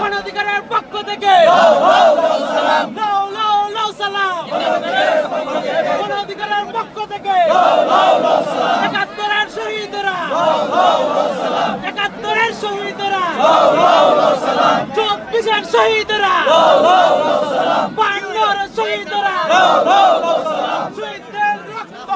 মানবাধিকারের পক্ষ থেকে মানবাধিকারের পক্ষ থেকে একাত্তরের শহীদরা, একাত্তরের শহীদরা, 24-এর শহীদরা, 52-র শহীদরা, শহীদদের রক্ত